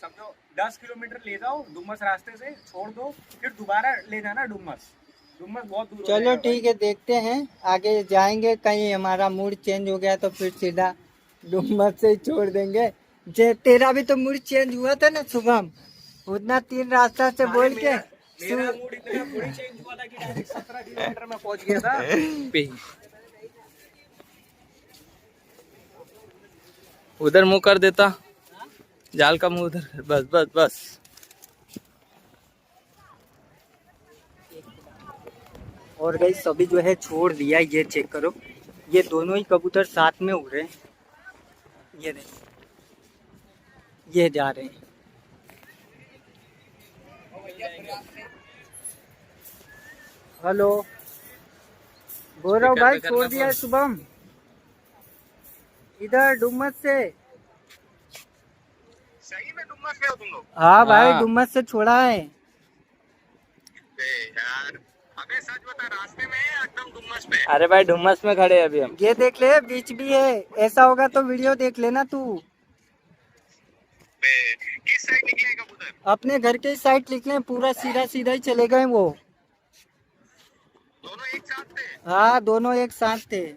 समझो 10 किलोमीटर ले जाओ डुमस रास्ते से, छोड़ दो, फिर दोबारा ले जाना डुमस। डुमस बहुत दूर हो चलो जाएगा ठीक है, देखते हैं आगे जाएंगे। कहीं हमारा मूड चेंज हो गया तो फिर सीधा डुमस से ही छोड़ देंगे। जे तेरा भी तो मूड चेंज हुआ था ना शुभम, उतना 3 रास्ता से भाई। बोल के मेरा मूड इतना थोड़ी चेंज हुआ था कि डायरेक्ट 17 किलोमीटर में पहुंच गया था पे। उधर मुंह कर देता, जाल का मुंह उधर, बस बस बस। और गई सभी जो है छोड़ दिया। ये चेक करो, ये दोनों ही कबूतर साथ में उड़ रहे हैं। ये देखो, ये जा रहे हैं। हेलो, बोल रहा हूँ भाई, छोड़ दिया है शुभम इधर डुमस से। सही में डुमस गए हो तुम लोग? हाँ भाई, हाँ। डुमस से छोड़ा है। यार अबे सच बता, रास्ते में है एकदम डुमस पे? अरे भाई डुमस में खड़े हैं अभी हम। ये देख ले, बीच भी है। ऐसा होगा तो वीडियो देख लेना तू। किस साइड निकले हैं कबूतर? अपने घर के साइड निकले, पूरा सीधा सीधा ही चले गए वो। दोनों एक साथ थे? हाँ, दोनों एक साथ थे।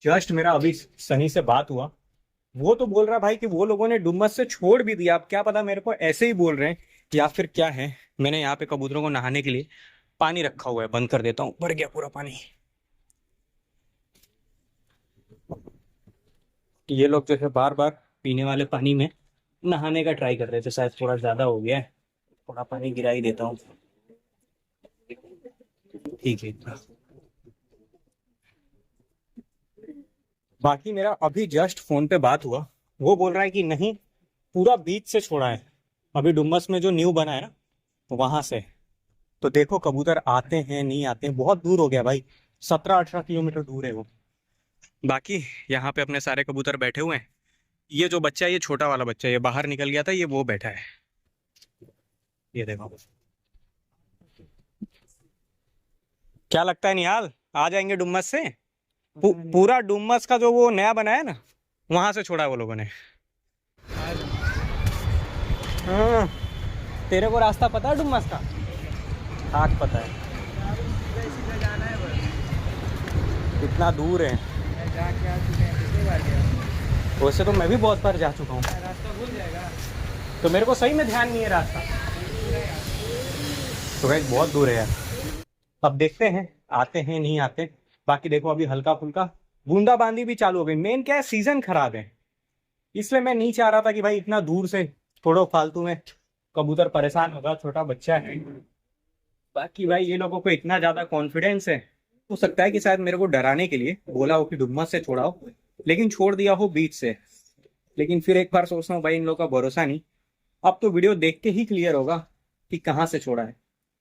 जस्ट मेरा अभी सनी से बात हुआ, वो तो बोल रहा भाई कि वो लोगों ने डुमस से छोड़ भी दिया। अब क्या पता, मेरे को ऐसे ही बोल रहे हैं या फिर क्या है। मैंने यहाँ पे कबूतरों को नहाने के लिए पानी रखा हुआ है, बंद कर देता हूँ, भर गया पूरा पानी। ये लोग जो है बार बार पीने वाले पानी में नहाने का ट्राई कर रहे थे, शायद थोड़ा ज्यादा हो गया है, थोड़ा पानी गिरा ही देता हूँ। ठीक है इतना। बाकी मेरा अभी जस्ट फोन पे बात हुआ, वो बोल रहा है कि नहीं, पूरा बीच से छोड़ा है, अभी डुमस में जो न्यू बना है ना वहां से। तो देखो कबूतर आते हैं नहीं आते हैं, बहुत दूर हो गया भाई, 17-18 किलोमीटर दूर है वो। बाकी यहाँ पे अपने सारे कबूतर बैठे हुए हैं। ये जो बच्चा है, ये छोटा वाला बच्चा, ये बाहर निकल गया था, ये वो बैठा है, ये देखो। क्या लगता है निहाल, आ जाएंगे डुमस से? पूरा डुमस का जो वो नया बना है ना, वहां से छोड़ा है वो लोगों ने। हाँ, तेरे को रास्ता पता है डुमस का? हाँ पता है। कितना दूर है? वैसे तो मैं भी बहुत बार जा चुका हूँ, रास्ता भूल जाएगा तो मेरे को सही में ध्यान नहीं है रास्ता। तो भाई बहुत दूर है यार। अब देखते हैं आते हैं नहीं आते। बाकी देखो अभी हल्का फुल्का बूंदाबांदी भी चालू हो गई। मेन क्या है, सीजन खराब है, इसलिए मैं नहीं चाह रहा था कि भाई इतना दूर से छोड़ो फालतू में, कबूतर परेशान होगा, छोटा बच्चा है। बाकी भाई ये लोगों को इतना ज्यादा कॉन्फिडेंस है, हो सकता है कि शायद मेरे को डराने के लिए बोला हो कि डुमस से छोड़ाओ, लेकिन छोड़ दिया हो बीच से। लेकिन फिर एक बार सोचता हूँ भाई इन लोगों का भरोसा नहीं। अब तो वीडियो देख के ही क्लियर होगा कि कहाँ से छोड़ा है।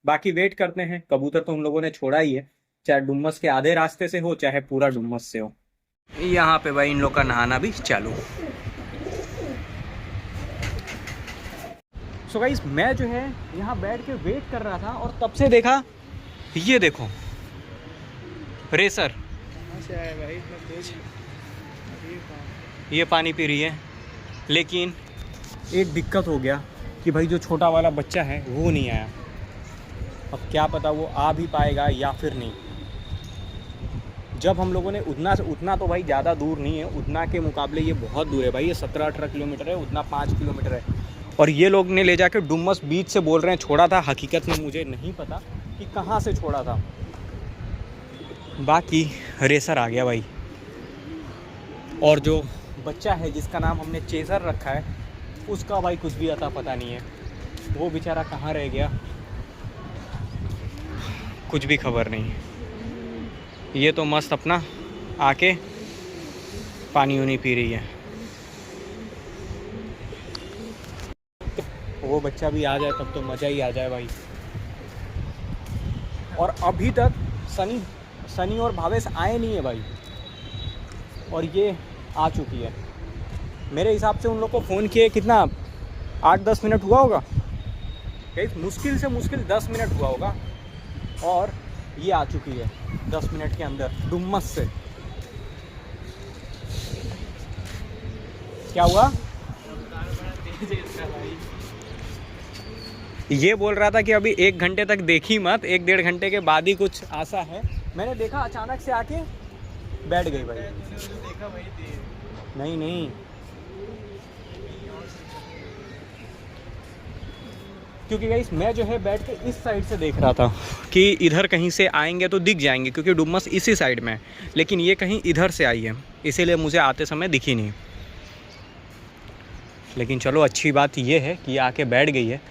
बाकी वेट करते हैं, कबूतर तो उन लोगों ने छोड़ा ही है, चाहे डुमस के आधे रास्ते से हो चाहे पूरा डुमस से हो। यहाँ पे भाई इन लोग का नहाना भी चालू। सो गाइस मैं जो है यहाँ बैठ के वेट कर रहा था और तब से देखा, ये देखो रेसर ये पानी पी रही है। लेकिन एक दिक्कत हो गया कि भाई जो छोटा वाला बच्चा है वो नहीं आया। अब क्या पता वो आ भी पाएगा या फिर नहीं। जब हम लोगों ने उतना से उतना, तो भाई ज़्यादा दूर नहीं है, उतना के मुकाबले ये बहुत दूर है भाई, ये 17-18 किलोमीटर है, उतना 5 किलोमीटर है। और ये लोग ने ले जाके डुमस बीच से बोल रहे हैं छोड़ा था। हकीकत में मुझे नहीं पता कि कहाँ से छोड़ा था। बाकी रेसर आ गया भाई, और जो बच्चा है जिसका नाम हमने चेजर रखा है, उसका भाई कुछ भी अता पता नहीं है, वो बेचारा कहाँ रह गया कुछ भी खबर नहीं। ये तो मस्त अपना आके पानी उनी पी रही है। वो बच्चा भी आ जाए तब तो मज़ा ही आ जाए भाई। और अभी तक सनी और भावेश आए नहीं है भाई, और ये आ चुकी है। मेरे हिसाब से उन लोग को फ़ोन किए कितना 8-10 मिनट हुआ होगा, कहीं मुश्किल से मुश्किल 10 मिनट हुआ होगा, और ये आ चुकी है 10 मिनट के अंदर डुमस से। क्या हुआ? ये बोल रहा था कि अभी 1 घंटे तक देखी मत, 1-1.5 घंटे के बाद ही कुछ आशा है। मैंने देखा अचानक से आके बैठ गई भाई। देखा वही थी। नहीं नहीं, क्योंकि गाइस मैं जो है बैठ के इस साइड से देख रहा था कि इधर कहीं से आएंगे तो दिख जाएंगे, क्योंकि डुमस इसी साइड में है, लेकिन ये कहीं इधर से आई है, इसीलिए मुझे आते समय दिखी नहीं। लेकिन चलो अच्छी बात ये है कि ये आके बैठ गई है।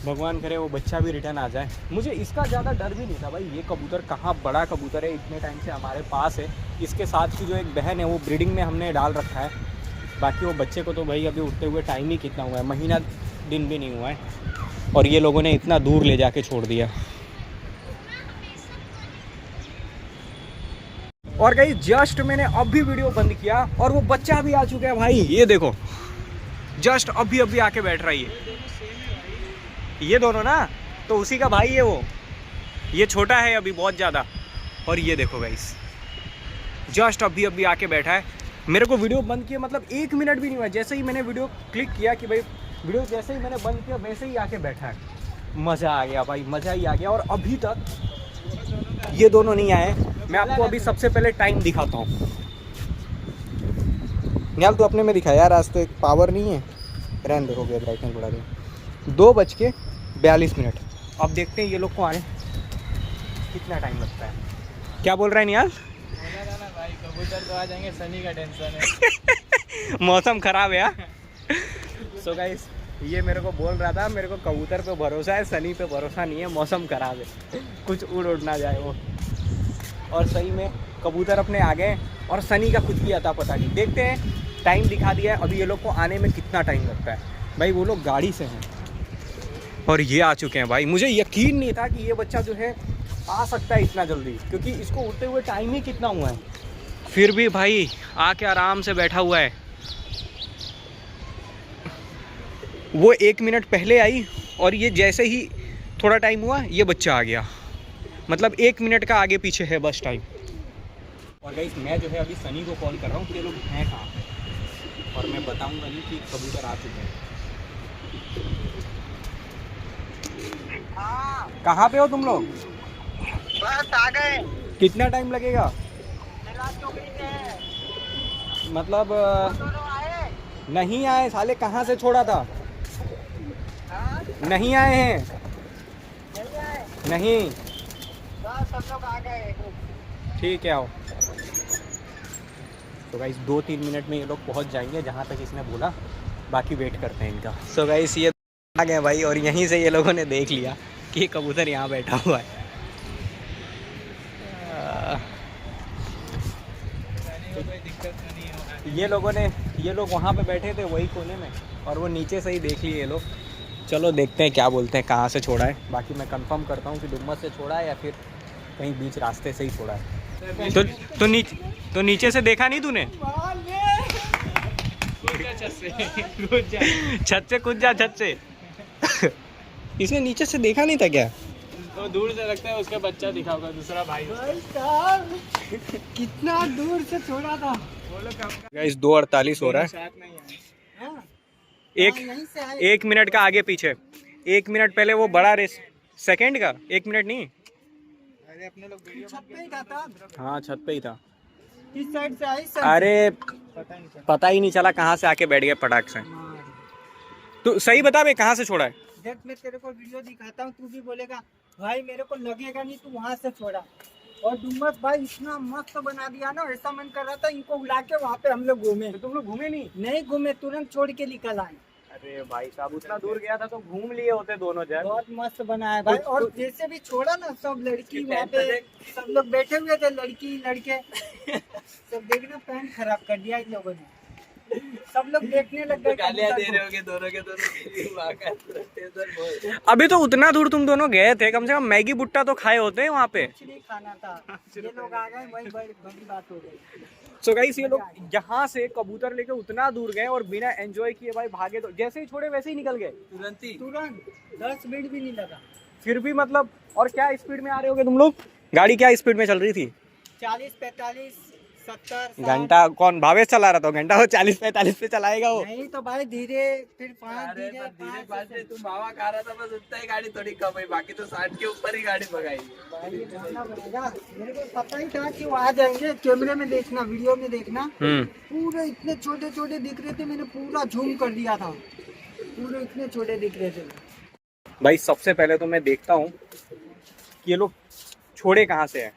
भगवान करे वो बच्चा भी रिटर्न आ जाए। मुझे इसका ज़्यादा डर भी नहीं था भाई। ये कबूतर कहाँ बड़ा कबूतर है, इतने टाइम से हमारे पास है। इसके साथ की जो एक बहन है वो ब्रीडिंग में हमने डाल रखा है। बाकी वो बच्चे को तो भाई अभी उठते हुए टाइम ही कितना हुआ है, महीना दिन भी नहीं हुआ है, और ये लोगों ने इतना दूर ले जाके छोड़ दिया। और गाइस जस्ट मैंने अभी वीडियो बंद किया और वो बच्चा भी आ चुका है भाई। ये देखो, जस्ट अभी अभी आके बैठ रही है। ये दोनों ना तो उसी का भाई है वो। ये छोटा है अभी बहुत ज़्यादा। और ये देखो गाइस, जस्ट अभी अभी आके बैठा है। मेरे को वीडियो बंद किया मतलब 1 मिनट भी नहीं हुआ, जैसे ही मैंने वीडियो क्लिक किया कि भाई वीडियो जैसे ही मैंने बंद किया वैसे ही आके बैठा है। मज़ा आ गया भाई, मज़ा ही आ गया। और अभी तक ये दोनों नहीं आए। मैं आपको अभी सबसे पहले टाइम दिखाता हूँ। निहाल तो अपने में दिखा यार, आज तो एक पावर नहीं है। रहने देखो, गया ब्राइटनेस बढ़ा दिया। 2:42। अब देखते हैं ये लोग को आने कितना टाइम लगता है। क्या बोल रहा है निहाल? भाई कबूतर तो आ जाएंगे, सनी का टेंशन है। मौसम खराब है। सो गाइस ये मेरे को बोल रहा था, मेरे को कबूतर पे भरोसा है, सनी पे भरोसा नहीं है, मौसम खराब है, कुछ उड़ ना जाए वो। और सही में कबूतर अपने आ गए और सनी का कुछ भी आता पता नहीं। देखते हैं, टाइम दिखा दिया है, अभी ये लोग को आने में कितना टाइम लगता है। भाई वो लोग गाड़ी से हैं और ये आ चुके हैं भाई। मुझे यकीन नहीं था कि ये बच्चा जो है आ सकता है इतना जल्दी, क्योंकि इसको उड़ते हुए टाइम ही कितना हुआ है। फिर भी भाई आके आराम से बैठा हुआ है। वो 1 मिनट पहले आई और ये जैसे ही थोड़ा टाइम हुआ ये बच्चा आ गया। मतलब 1 मिनट का आगे पीछे है बस टाइम। और गाइस मैं जो है अभी सनी को कॉल कर रहा हूँ कि ये लोग हैं कहाँ पे, और मैं बताऊँगा नहीं कि कबूतर आ चुके हैं। कहाँ पे हो तुम लोग? बस आ गए। कितना टाइम लगेगा? मतलब नहीं आए साले, कहाँ से छोड़ा था? नहीं आए हैं, नहीं। सब लोग आ गए। ठीक है आओ। तो गाइस 2-3 मिनट में ये लोग पहुंच जाएंगे जहाँ तक इसने बोला, बाकी वेट करते हैं इनका। सो गाइस ये आ गए भाई, और यहीं से ये लोगों ने देख लिया कि ये कबूतर यहाँ बैठा हुआ है। ये लोग वहाँ पे बैठे थे वही कोने में, और वो नीचे से ही देख लिए ये लोग। चलो देखते हैं क्या बोलते हैं, कहाँ से छोड़ा है। बाकी मैं कंफर्म करता हूँ कि डुमस से छोड़ा है या फिर कहीं बीच रास्ते से ही छोड़ा है। तो नीचे से देखा नहीं तूने? छत से कूद जा, छत से। इसने नीचे से देखा नहीं था क्या? तो दूर से लगता है उसका बच्चा दिखा होगा, दूसरा भाई। कितना दूर से छोड़ा था। गाइस 2:48 हो रहा है। एक मिनट का आगे पीछे। 1 मिनट पहले वो बड़ा रेस, सेकंड का 1 मिनट नहीं। अरे अपने लोग छत पे ही था। हाँ छत पे ही था। किस साइड से आई सर? अरे पता ही नहीं चला कहाँ से आके बैठ गया फटाक से। तो सही बता बे, कहाँ से छोड़ा है? देख मैं तेरे को वीडियो दिखाता हूँ, तू भी बोलेगा भाई मेरे को लगेगा नहीं, तू वहाँ से छोड़ा। और डुमस भाई इतना मस्त बना दिया ना, ऐसा मन कर रहा था इनको उड़ा के वहाँ पे हम लोग घूमे। तो तुम लोग घूमे नहीं? नहीं घूमे, तुरंत छोड़ के निकल आए। अरे भाई साहब उतना दूर गया था तो घूम लिए होते दोनों जन। बहुत मस्त बना है भाई। और जैसे भी छोड़ा ना, सब लड़की वहाँ पे सब लोग बैठे हुए थे, लड़की लड़के सब देखना पैंट खराब कर दिया इन लोगों ने। सब लोग देखने लग गए। गालियां दे रहे होगे दोनों के दोनों। अभी तो उतना दूर तुम दोनों गए थे, कम से कम मैगी बुट्टा तो खाए होते हैं वहाँ पे। कुछ नहीं खाना था, ये लोग आ गए, वही बड़ी बात हो गई। सो गाइस ये लोग यहाँ से कबूतर लेके उतना दूर गए और बिना एंजॉय किए भाई भागे। तो जैसे ही छोड़े वैसे ही निकल गए तुरंत 10 मिनट भी नहीं लगा। फिर भी मतलब, और क्या स्पीड में आ रहे होगे तुम लोग? गाड़ी क्या स्पीड में चल रही थी? 40, 45, 70 घंटा कौन भावेश चला रहा था घंटा, वो 40-45 पे चलाएगा वो। नहीं तो भाई धीरे, फिर 5 अरे धीरे पर धीरे 5 बात है, तू मावा खा रहा था बस उतना ही गाड़ी थोड़ी कम है, बाकी तो 60 के ऊपर ही गाड़ी भगाई। भाई जानना पड़ेगा। मेरे को पता ही था कि वो आ जाएंगे। कैमरे में देखना, वीडियो में देखना, पूरे इतने छोटे छोटे दिख रहे थे, मैंने पूरा झूम कर दिया था, पूरे इतने छोटे दिख रहे थे। भाई सबसे पहले तो मैं देखता हूँ कि ये लोग छोड़े कहाँ से हैं।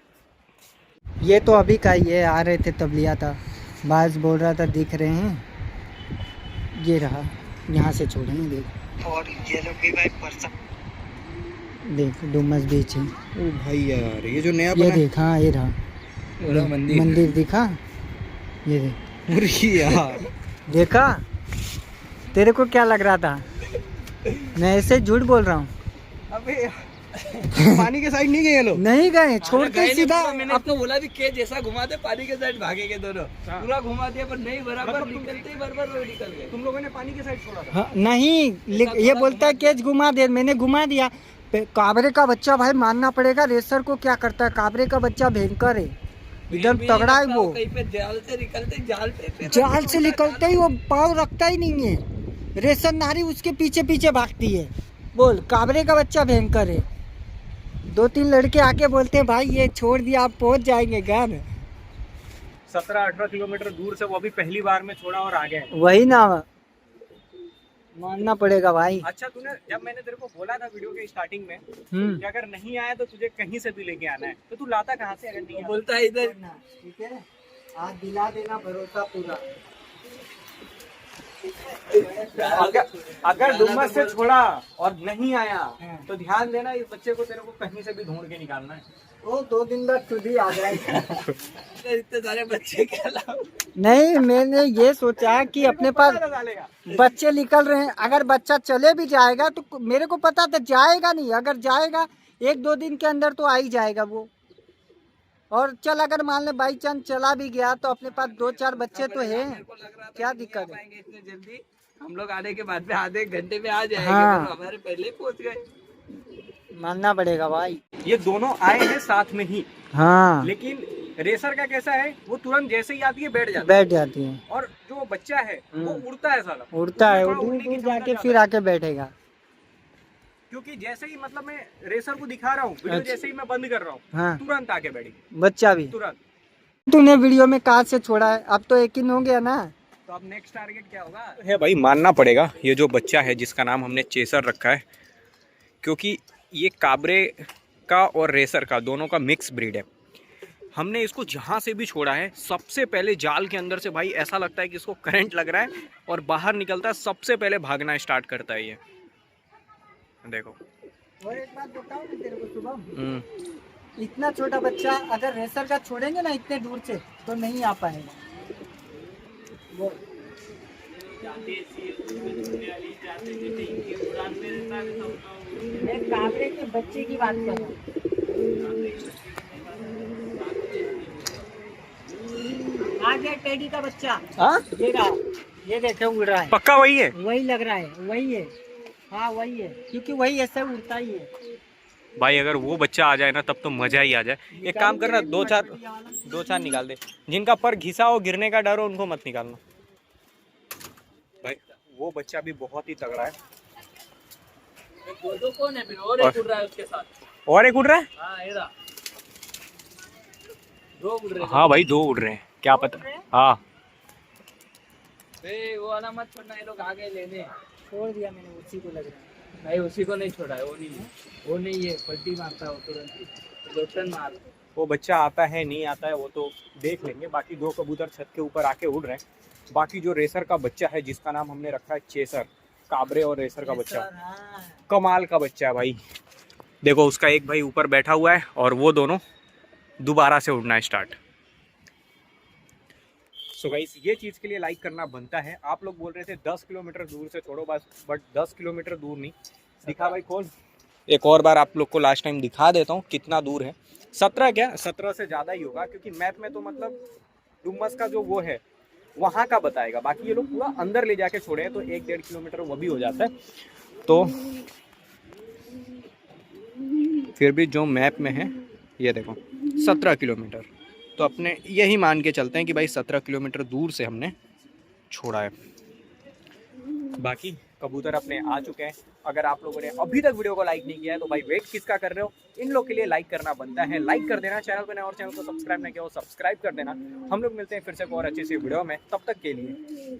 ये तो अभी का ये आ रहे थे तब लिया था, बाज बोल रहा था दिख रहे हैं, ये रहा, यहाँ से छोड़ेंगे देख। और ये लोग भी भाई परसा देख, डुमस बीच है। ओ भाई यार ये जो नया ये देख, हाँ ये रहा मंदिर दिखा, ये देख। अरे यार देखा, तेरे को क्या लग रहा था? मैं ऐसे झूठ बोल रहा हूँ। अबे पानी के साइड नहीं गए ये लोग? नहीं गए, छोड़ के सीधा। मैंने आपको बोला भी के जैसा घुमा दे, पानी के साइड भागेंगे दोनों। पूरा घुमा दिया पर नहीं, बराबर निकलते ही बराबर वो निकल गए। तुम लोगों ने पानी के साइड छोड़ा था? हाँ, नहीं ये बोलता है केज घुमा दे, मैंने घुमा दिया। काबरे का बच्चा भाई मानना पड़ेगा, रेसर को क्या करता है, काबरे का बच्चा भयंकर है, एकदम तगड़ा है वो। कहीं पे जाल से निकलते, जाल से निकलते ही वो पाँव रखता ही नहीं है, रेसर नारी उसके पीछे पीछे भागती है। बोल, काबरे का बच्चा भयंकर है। 2-3 लड़के आके बोलते हैं भाई ये छोड़ दिया, आप पहुंच जाएंगे घर। 17-18 किलोमीटर दूर से वो अभी पहली बार में छोड़ा और आ गए। वही ना, मानना पड़ेगा भाई। अच्छा तूने, जब मैंने तेरे को बोला था वीडियो के स्टार्टिंग में कि हम्म, अगर नहीं आया तो तुझे कहीं से भी लेके आना है, तो तू लाता कहाँ से अगर नहीं आया? बोलता है इधर। ठीक है, आज दिला देना भरोसा पूरा। अगर डुमस से छोड़ा और नहीं आया हाँ। तो ध्यान देना, इस बच्चे को तेरे को कहीं से भी ढूंढ के निकालना है। वो 2 दिन बाद खुद ही आ जाएगा। इतने सारे बच्चे के अलावा नहीं, मैंने ये सोचा कि अपने पास पता डालेगा। बच्चे निकल रहे हैं, अगर बच्चा चले भी जाएगा तो मेरे को पता था जाएगा नहीं, अगर जाएगा 1-2 दिन के अंदर तो आ ही जाएगा वो। और चल अगर मान ले बाई चांस चला भी गया तो अपने पास 2-4 बच्चे तो हैं, क्या दिक्कत है? इतने जल्दी हम लोग आने के बाद में आधे घंटे में आ जाएंगे, हाँ। पर हमारे पहले ही पहुंच गए। मानना पड़ेगा भाई। ये दोनों आए हैं साथ में ही, हाँ, लेकिन रेसर का कैसा है, वो तुरंत जैसे ही आती है बैठ जाती है, बैठ जाती है, और जो बच्चा है वो उड़ता है साला, उड़ता है, वो थोड़ा दूर उड़ने की दूर क्षमता जाके ज्यादा फिर है। आके बैठेगा। क्योंकि जैसे ही मतलब मैं रेसर को दिखा रहा हूँ वीडियो, अच्छा। जैसे ही मैं बंद कर रहा हूँ हाँ, तुरंत आके बैठी, बच्चा भी। तुरंत। तूने वीडियो में कहाँ से छोड़ा है? अब तो यकीन हो गया ना। तो अब नेक्स्ट टारगेट क्या होगा? है भाई, मानना पड़ेगा ये जो बच्चा है जिसका नाम हमने चेसर रखा है, क्योंकि ये काबरे का और रेसर का दोनों का मिक्स ब्रीड है। हमने इसको जहाँ से भी छोड़ा है, सबसे पहले जाल के अंदर से भाई ऐसा लगता है कि इसको करंट लग रहा है और बाहर निकलता है, सबसे पहले भागना स्टार्ट करता है ये। देखो, और एक बात बताऊं मैं तेरे को शुभम, इतना छोटा बच्चा अगर रेसर का छोड़ेंगे ना इतने दूर से तो नहीं आ पाएगा वो। मैं काबरे के बच्चे की बात कर रहा हूँ। आ गया टेडी का बच्चा, हाँ ये रहा, ये देखे उड़ रहा है, पक्का वही है? वही लग रहा है, वही है। हाँ वही है, क्योंकि वही ऐसे उड़ता ही है। भाई अगर वो बच्चा आ जाए ना तब तो मजा ही आ जाए। एक काम करना, 2-4 निकाल दे, जिनका पर घिसा हो, गिरने का डर हो, उनको मत निकालना। भाई वो बच्चा भी बहुत ही तगड़ा है। दो कौन है फिर? और एक उड़ रहा है उसके साथ। और एक उड़ रहा है? हाँ ये रहा, 2 उड़ रहे हैं। हाँ भाई 2 उड़ रहे हैं, क्या पता। हाँ वो वाला मत छोड़ना, ये लोग आगे लेने। छोड़ दिया मैंने, उसी को लग रहा है। नहीं उसी को नहीं छोड़ा है, वो नहीं है, वो नहीं है, पलटी मारता है वो तुरंत ही, लोटन मार। वो बच्चा आता है नहीं आता है वो तो देख लेंगे। बाकी 2 कबूतर छत के ऊपर आके उड़ रहे हैं। बाकी जो रेसर का बच्चा है जिसका नाम हमने रखा है चेसर, काबरे और रेसर का बच्चा, हाँ। कमाल का बच्चा है भाई। देखो उसका एक भाई ऊपर बैठा हुआ है और वो दोनों दोबारा से उड़ना स्टार्ट। सो गाइस, ये चीज़ के लिए लाइक करना बनता है। आप लोग बोल रहे थे 10 किलोमीटर दूर से छोड़ो बस, बट 10 किलोमीटर दूर नहीं दिखा भाई। कौन एक और बार आप लोग को लास्ट टाइम दिखा देता हूँ कितना दूर है। 17 क्या, 17 से ज़्यादा ही होगा, क्योंकि मैप में तो मतलब डुमस का जो वो है वहाँ का बताएगा। बाकी ये लोग पूरा अंदर ले जाके छोड़े हैं तो 1-1.5 किलोमीटर वो भी हो जाता है। तो फिर भी जो मैप में है ये देखो 17 किलोमीटर, तो अपने यही मान के चलते हैं कि भाई 17 किलोमीटर दूर से हमने छोड़ा है। बाकी कबूतर अपने आ चुके हैं। अगर आप लोगों ने अभी तक वीडियो को लाइक नहीं किया है तो भाई वेट किसका कर रहे हो, इन लोग के लिए लाइक करना बनता है। लाइक कर देना, चैनल पे नए और चैनल को सब्सक्राइब नहीं किया हो सब्सक्राइब कर देना। हम लोग मिलते हैं फिर से एक और अच्छी सी वीडियो में, तब तक के लिए